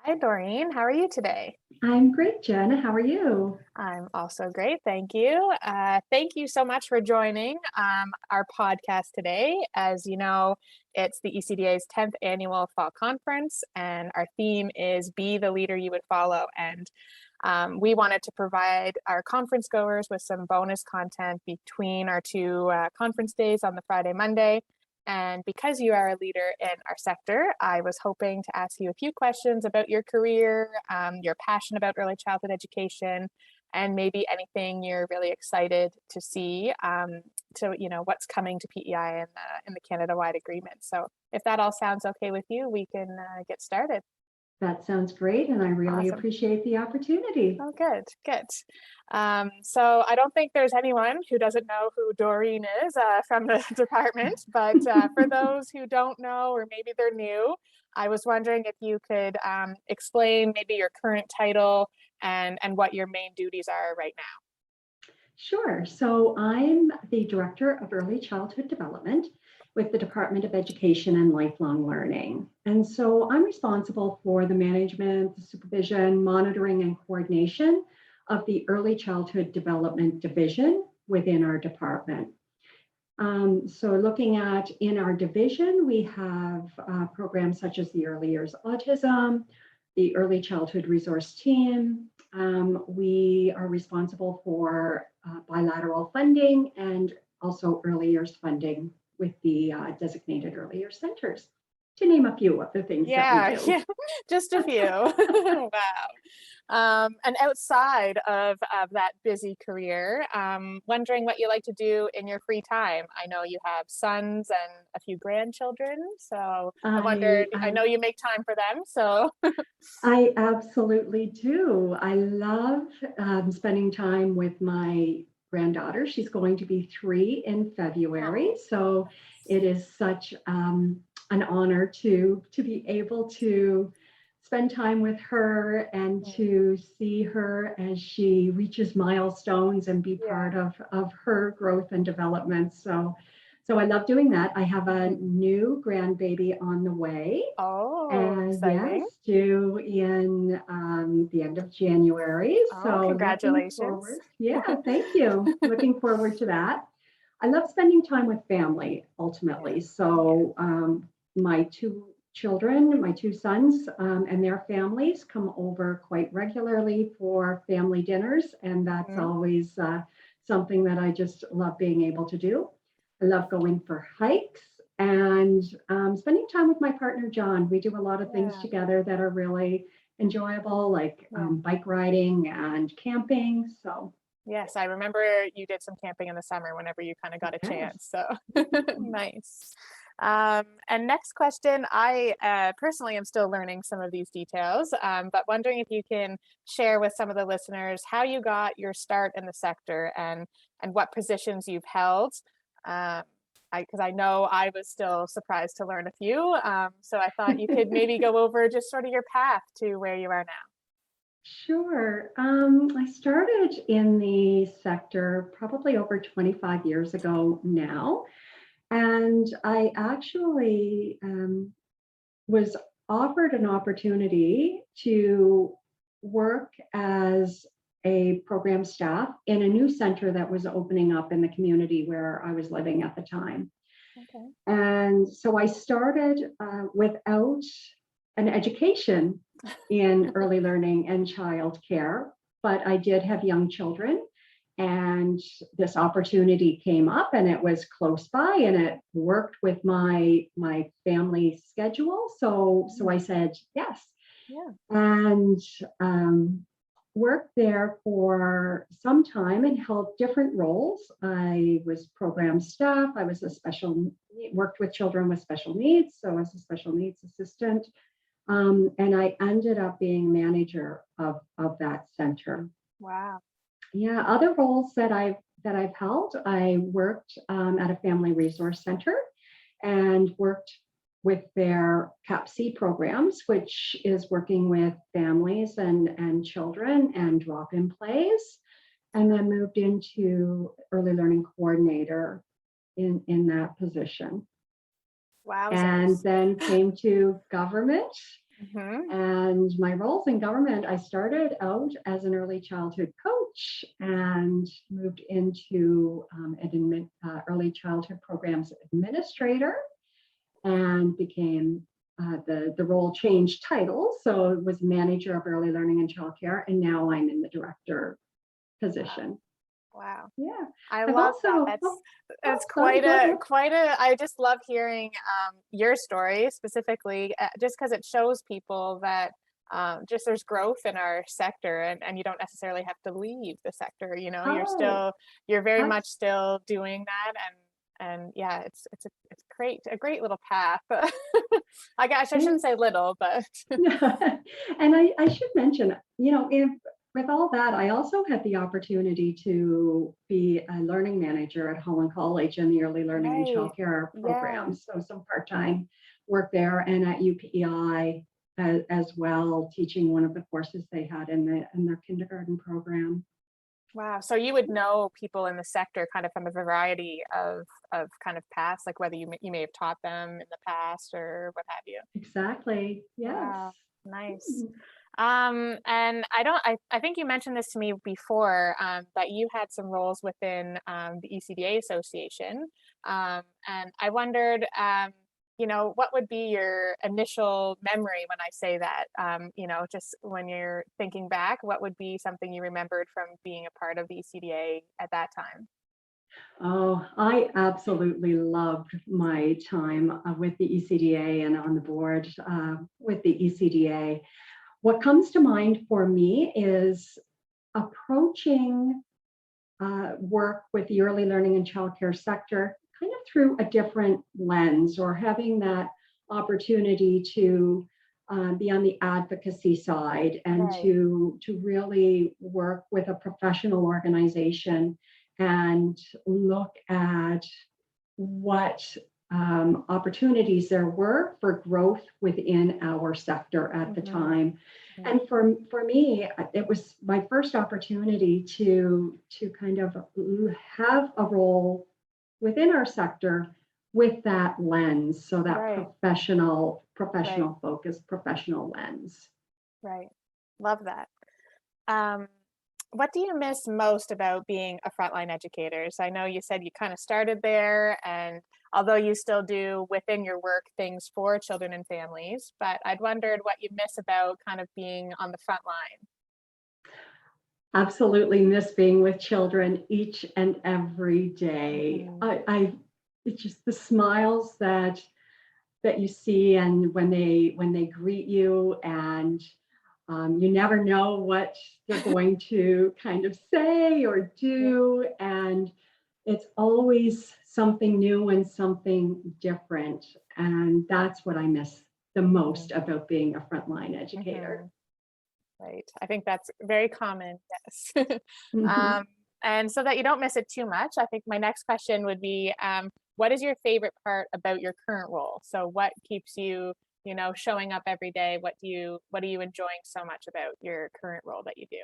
Hi, Doreen. How are you today? I'm great, Jen. How are you? I'm also great. Thank you. Thank you so much for joining our podcast today. As you know, it's the ECDA's 10th annual fall conference, and our theme is Be the Leader You Would Follow. And we wanted to provide our conference goers with some bonus content between our two conference days on the Friday, Monday. And because you are a leader in our sector, I was hoping to ask you a few questions about your career, your passion about early childhood education, and maybe anything you're really excited to see. What's coming to PEI in the Canada-wide agreement. So if that all sounds okay with you, we can get started. That sounds great, and I really Awesome. appreciate the opportunity. Oh, good, good. So I don't think there's anyone who doesn't know who Doreen is from the department, but for those who don't know, or maybe they're new, I was wondering if you could explain maybe your current title and what your main duties are right now. Sure. So I'm the Director of Early Childhood Development with the Department of Education and Lifelong Learning. And so I'm responsible for the management, the supervision, monitoring, and coordination of the Early Childhood Development Division within our department. So looking at in our division, we have programs such as the Early Years Autism, the Early Childhood Resource Team. We are responsible for bilateral funding and also early years funding with the designated early years centers, to name a few of the things that we Yeah, do. yeah, just a few. Wow. And outside of that busy career, wondering what you like to do in your free time. I know you have sons and a few grandchildren, so I I, wondered, I I know you make time for them, so I absolutely do. I love spending time with my granddaughter. She's going to be 3 in February. oh, So it is such an honor to be able to spend time with her and mm, to see her as she reaches milestones and be yeah. part of her growth and development. So I love doing that. I have a Mhm. new grandbaby on the way. Oh, And exciting. yes, due in the end of January. Oh, So looking congratulations. forward. Yeah, thank you. Looking forward to that. I love spending time with family Yeah, ultimately. yeah. So my 2 children, my 2 sons, and their families come over quite regularly for family dinners. And that's Mhm. always something that I just love being able to do. I love going for hikes and spending time with my partner, John. We do a lot of things Yeah, together that are really enjoyable, like yeah. bike riding and camping. So, Yes, I remember you did some camping in the summer whenever you kind of got a yes. chance. So Yeah. nice. And next question, I personally am still learning some of these details, but wondering if you can share with some of the listeners how you got your start in the sector and what positions you've held. Um, because I know I was still surprised to learn a few. So I thought you could maybe go over just sort of your path to where you are now. Sure. I started in the sector probably over 25 years ago now. And I actually was offered an opportunity to work as a program staff in a new center that was opening up in the community where I was living at the time. Okay. And so I started without an education in early learning and childcare, but I did have young children. And this opportunity came up and it was close by and it worked with my family schedule. So I Mm, said yes. yeah. And worked there for some time and held different roles. I was program staff. I was a worked with children with special needs. So I was a special needs assistant. And I ended up being manager of that center. Wow. Yeah, other roles that I've held, I worked at a family resource center and worked with their CAPC programs, which is working with families and children and drop-in plays, and then moved into early learning coordinator in that position. And Wowzers. then came to government Mhm. And my roles in government, I started out as an early childhood coach and moved into early childhood programs administrator and became the role changed title. So it was manager of early learning and childcare. And now I'm in the director position. Wow. Yeah. I I've love that. also, That's sorry, go ahead. I just love hearing your story specifically, just because it shows people that just there's growth in our sector, and you don't necessarily have to leave the sector. You know, Oh, you're very I much still doing that, and yeah, it's a great little path. I guess I yeah. shouldn't say little, but And I should mention, with all that, I also had the opportunity to be a learning manager at Holland College in the early learning and right, childcare yeah. programs. So some part-time work there and at UPEI as well, teaching one of the courses they had in their kindergarten program. Wow. So you would know people in the sector kind of from a variety of kind of past, like whether you may have taught them in the past or what have you. Exactly. Yes. Wow. Nice. Hmm. And I think you mentioned this to me before, that you had some roles within the ECDA Association. And I wondered, what would be your initial memory when I say that? Just when you're thinking back, what would be something you remembered from being a part of the ECDA at that time? Oh, I absolutely loved my time with the ECDA and on the board with the ECDA. What comes to mind for me is approaching work with the early learning and childcare sector kind of through a different lens, or having that opportunity to be on the advocacy side and Right. to really work with a professional organization and look at what opportunities there were for growth within our sector at the Hmm. time. And for me, it was my first opportunity to kind of have a role within our sector with that lens, so that Right. Right. professional focus, professional lens. Right. Love that. Um, what do you miss most about being a frontline educator? So I know you said you kind of started there, and although you still do within your work things for children and families, but I'd wondered what you miss about kind of being on the front line. Absolutely miss being with children each and every day. Hmm. It's just the smiles that you see, and when they greet you, and you never know what they're going to kind of say or Yeah. do, and it's always something new and something different, and that's what I miss the Hmm. most about being a frontline educator. Hmm. Right. I think that's very common. Yes. Mhm. And so that you don't miss it too much, I think my next question would be, what is your favorite part about your current role? So what keeps you, showing up every day? What are you enjoying so much about your current role that you do?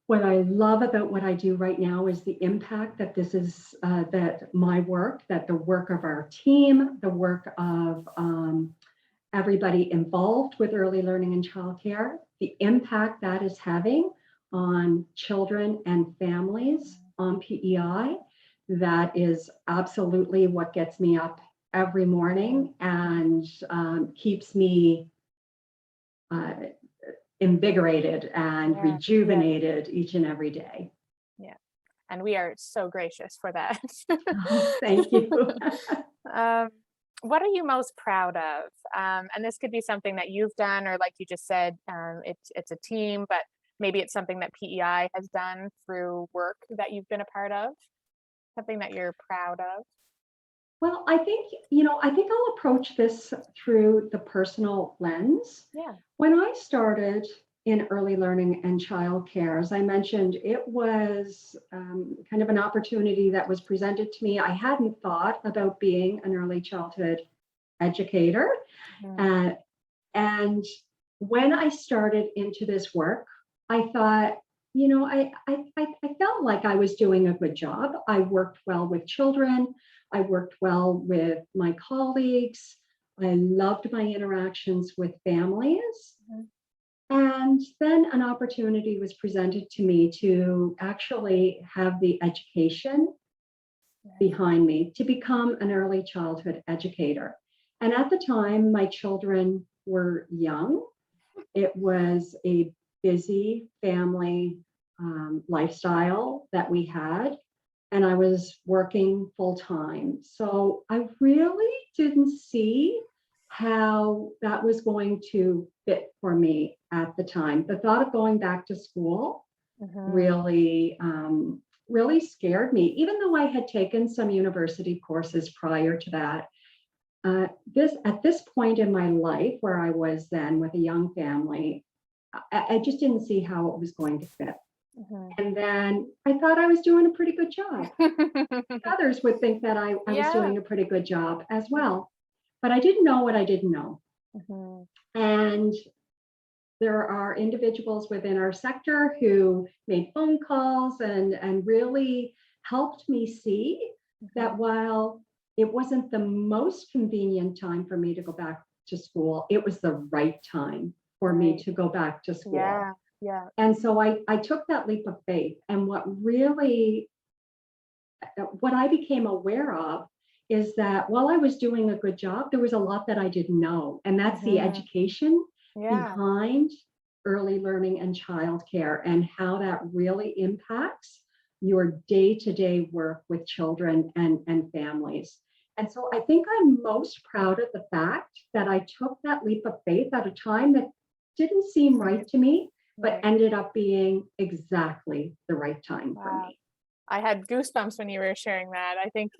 What I love about what I do right now is the impact that this is, that my work, that the work of our team, the work of everybody involved with early learning and childcare, the impact that is having on children and families on PEI. That is absolutely what gets me up every Mhm. morning and keeps me uh, invigorated and Yeah, yeah, rejuvenated each and every day. yeah. And we are so gracious for that. Oh, thank you. Um, what are you most proud of? And this could be something that you've done, or like you just said, it's a team, but maybe it's something that PEI has done through work that you've been a part of, something that you're proud of. Well, I think I'll approach this through the personal lens. Yeah. When I started in early learning and childcare, as I mentioned, it was kind of an opportunity that was presented to me. I hadn't thought about being an early childhood educator. Mhm. Uh, and when I started into this work, I thought, I felt like I was doing a good job. I worked well with children. I worked well with my colleagues. I loved my interactions with families. Mhm. And then an opportunity was presented to me to actually have the education Right. behind me to become an early childhood educator. And at the time, my children were young. It was a busy family lifestyle that we had, and I was working full time. So I really didn't see how that was going to fit for me at the time. The thought of going back to school Mhm. really really scared me, even though I had taken some university courses prior to that. This At this point in my life, where I was then with a young family, I just didn't see how it was going to fit. Mhm. And then I thought I was doing a pretty good job. Others would think that I was Yeah. doing a pretty good job as well, but I didn't know what I didn't know. Mhm. And there are individuals within our sector who made phone calls and really helped me see that Mhm. while it wasn't the most convenient time for me to go back to school, it was the right time for me Right. to go back to school. Yeah. Yeah. And so I took that leap of faith. And what I became aware of is that while I was doing a good job, there was a lot that I didn't know. And that's the Mhm. education Yeah. behind early learning and childcare and how that really impacts your day-to-day work with children and families. And so I think I'm most proud of the fact that I took that leap of faith at a time that didn't seem right Right. to me, but Right. ended up being exactly the right time for Wow. me. I had goosebumps when you were sharing that. I think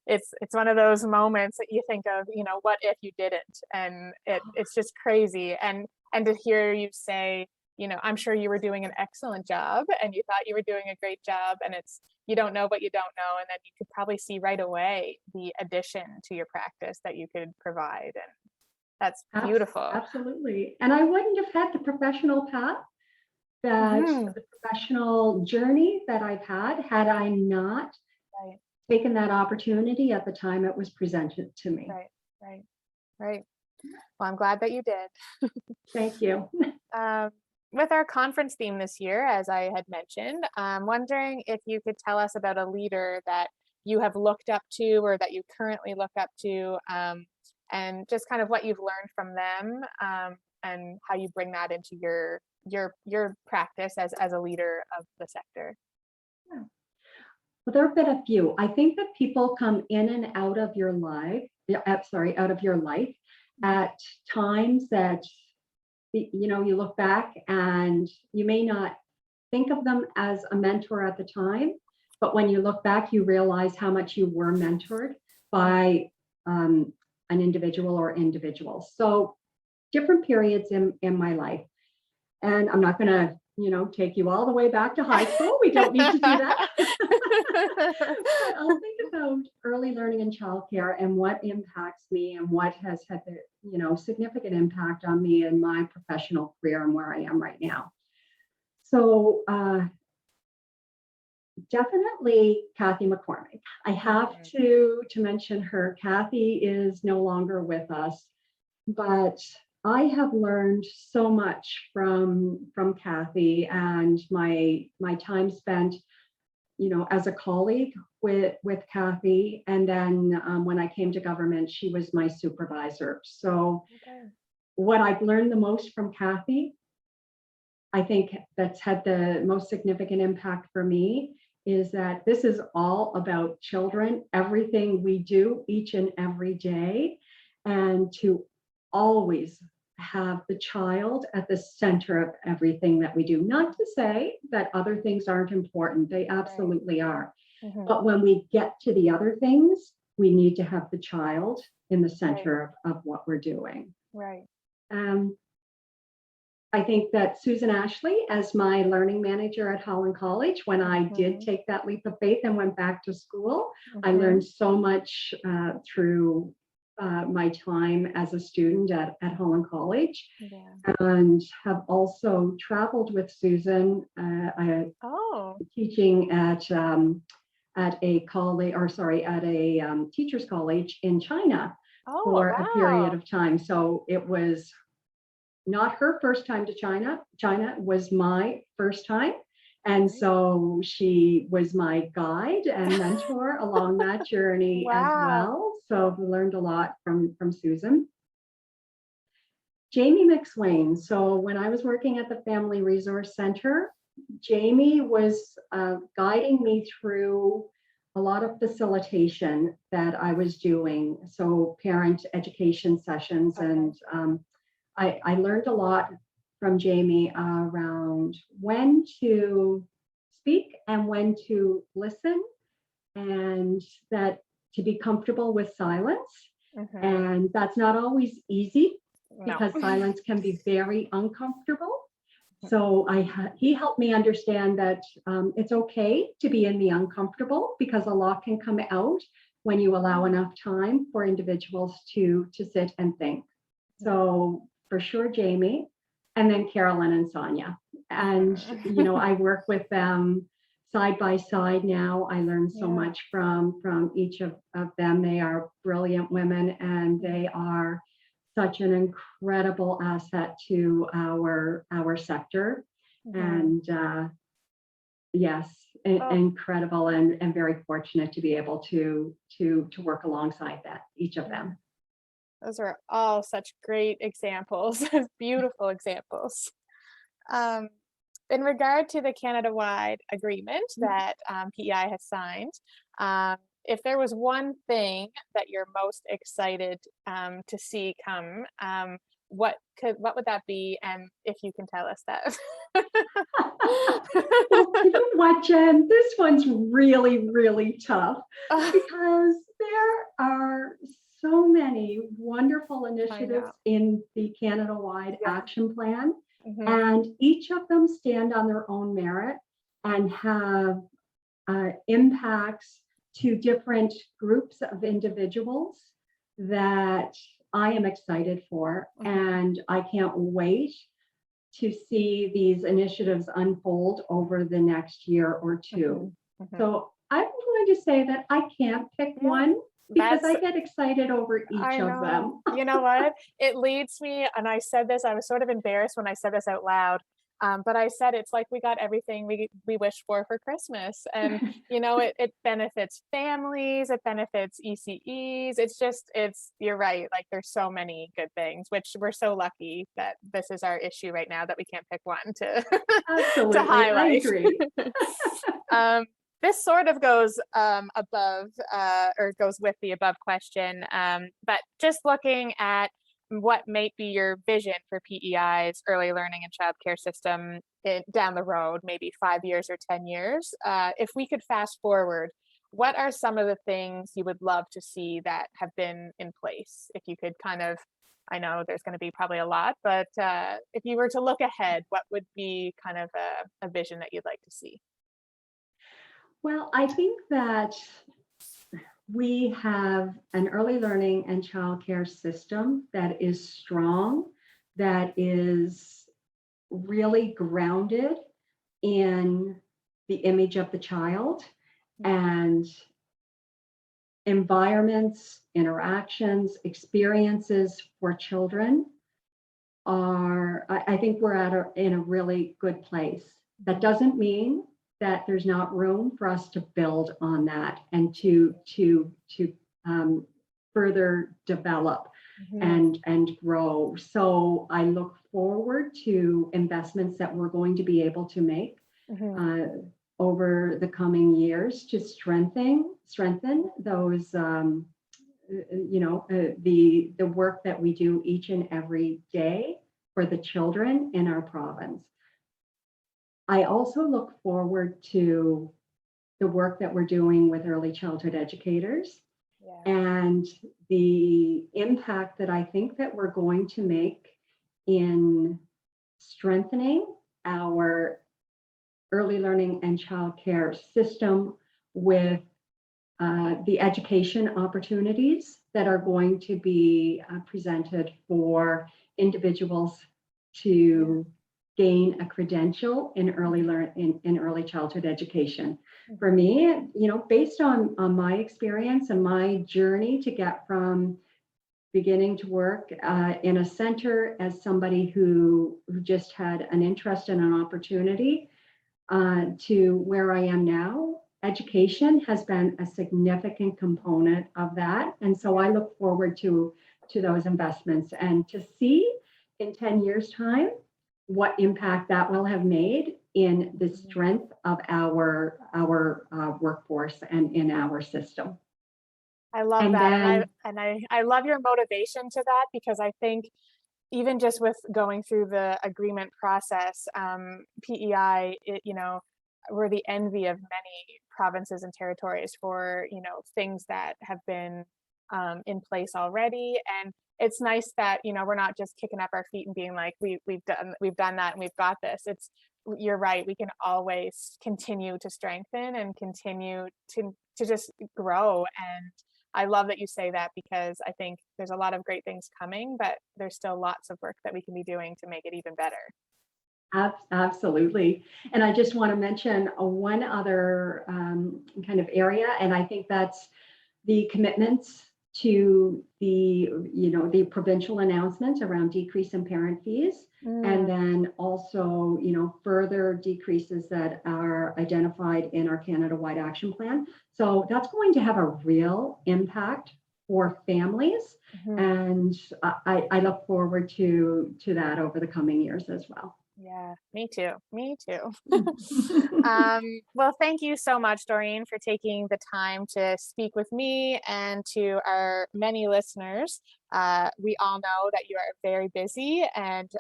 it's one of those moments that you think of, what if you didn't? And it's just crazy. And to hear you say, I'm sure you were doing an excellent job and you thought you were doing a great job, and it's you don't know what you don't know, and then you could probably see right away the addition to your practice that you could provide, and that's beautiful. Absolutely. And I wouldn't have had the professional path that Hmm. the professional journey that I've had I not Right, taken that opportunity at the time it was presented to me. right, right, right. Well, I'm glad that you did. Thank you. Um, with our conference theme this year, as I had mentioned, I'm wondering if you could tell us about a leader that you have looked up to or that you currently look up to, and just kind of what you've learned from them, and how you bring that into your practice as a leader of the sector. Yeah. Well, there have been a few. I think that people come in and out of your life, yeah, sorry, out of your life at times that you look back and you may not think of them as a mentor at the time, but when you look back, you realize how much you were mentored by um, an individual or individuals. So different periods in my life. And I'm not going to, take you all the way back to high school. We don't need to do that. But I'll think about early learning and childcare and what impacts me and what has had the, significant impact on me in my professional career and where I am right now. So definitely Kathy McCormick. I have Mhm. to mention her. Kathy is no longer with us, but I have learned so much from Kathy and my time spent, as a colleague with Kathy. And then when I came to government, she was my supervisor. So Okay. what I've learned the most from Kathy, I think that's had the most significant impact for me, is that this is all about children, everything we do each and every day, and to always have the child at the center of everything that we do. Not to say that other things aren't important, they Right. absolutely are. Hmm. But when we get to the other things, we need to have the child in the Right. center of what we're doing. Right. Um, I think that Susan Ashley, as my learning manager at Holland College, when I did Hmm. take that leap of faith and went back to school, I Hmm. learned so much through my time as a student at Holland College, Yeah. and have also traveled with Susan, Oh. teaching at a college, or sorry, at a teachers college in China, Oh, for a period wow. of time. So it was not her first time to China. China was my first time. And Right. so she was my guide and mentor along that journey as Wow. well. So we learned a lot from Susan. Jamie McSwain. So when I was working at the Family Resource Center, Jamie was guiding me through a lot of facilitation that I was doing. So parent education sessions, Okay. and I learned a lot from Jamie around when to speak and when to listen, and that to be comfortable with silence. Mm-hmm. And that's not always easy No. because silence can be very uncomfortable. So he helped me understand that it's okay to be in the uncomfortable because a lot can come out when you allow enough time for individuals to sit and think. So for sure, Jamie, and then Carolyn and Sonia. And, Mhm. I work with them side by side now. I learn so Yeah. much from each of them. They are brilliant women, and they are such an incredible asset to our sector. Mhm. And yes, Oh, incredible, and very fortunate to be able to work alongside that each of yeah. them. Those are all such great examples, beautiful examples. Um, in regard to the Canada-wide agreement that PEI has signed, if there was one thing that you're most excited to see come, what would that be? And if you can tell us that. Well, you know what, Jen? This one's really, really tough because there are so many wonderful I initiatives know. in the Canada-wide Yeah. action plan, Hmm. and each of them stand on their own merit and have impacts to different groups of individuals that I am excited for, Hmm. and I can't wait to see these initiatives unfold over the next year or two. Hmm. Hmm. So I'm going to say that I can't pick Yeah. one because That's I get excited over each I of know. them. You know what? It leads me, and I said this, I was sort of embarrassed when I said this out loud. But I said it's like we got everything we wished for Christmas. And it benefits families, it benefits ECEs. You're right. Like there's so many good things, which we're so lucky that this is our issue right now that we can't pick one to to Absolutely, I highlight. agree. um, this sort of goes above or goes with the above question, but just looking at what might be your vision for PEI's early learning and childcare system down the road, maybe 5 years or 10 years. If we could fast forward, what are some of the things you would love to see that have been in place? If you could kind of, I know there's going to be probably a lot, but if you were to look ahead, what would be kind of a vision that you'd like to see? Well, I think that we have an early learning and childcare system that is strong, that is really grounded in the image of the child, and environments, interactions, experiences for children I think we're in a really good place. That Mhm. doesn't mean that there's not room for us to build on that and to further develop Mhm. and grow. So I look forward to investments that we're going to be able to make Mhm. uh, over the coming years to strengthen those the work that we do each and every day for the children in our province. I also look forward to the work that we're doing with early childhood educators Yeah. and the impact that I think that we're going to make in strengthening our early learning and childcare system with the education opportunities that are going to be presented for individuals Yeah. to gain a credential in Mhm. in early childhood education. For Mhm. me, based on my experience and my journey to get from beginning to work in a center as somebody who just had an interest and an opportunity to where I am now. Education has been a significant component of that. And so I look forward to those investments and to see in 10 years' time what impact that will have made in the strength of our workforce and in our system. I love And that. then, I love your motivation to that, because I think even just with going through the agreement process, PEI, we're the envy of many provinces and territories for, things that have been in place already. And it's nice that, we're not just kicking up our feet and being like, we've done that and we've got this. You're right. We can always continue to strengthen and continue to just grow. And I love that you say that, because I think there's a lot of great things coming, but there's still lots of work that we can be doing to make it even better. absolutely. And I just want to mention one other kind of area, and I think that's the commitments to the provincial announcements around decrease in parent fees, and then also further decreases that are identified in our Canada-wide action plan. So that's going to have a real impact for families, and I look forward to that over the coming years as well. Yeah, me too. Me too. Well, thank you so much, Doreen, for taking the time to speak with me and to our many listeners. We all know that you are very busy and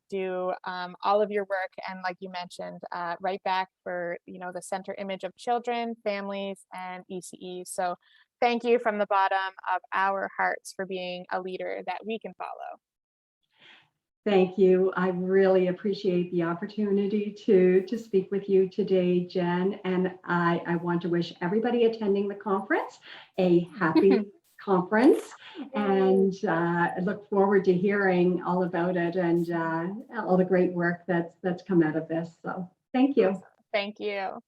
do all of your work, and like you mentioned, right back for the center image of children, families, and ECE. So, thank you from the bottom of our hearts for being a leader that we can follow. Thank you. I really appreciate the opportunity to speak with you today, Jen. And I want to wish everybody attending the conference a happy conference. And I look forward to hearing all about it and all the great work that's come out of this. So thank you. Thank you.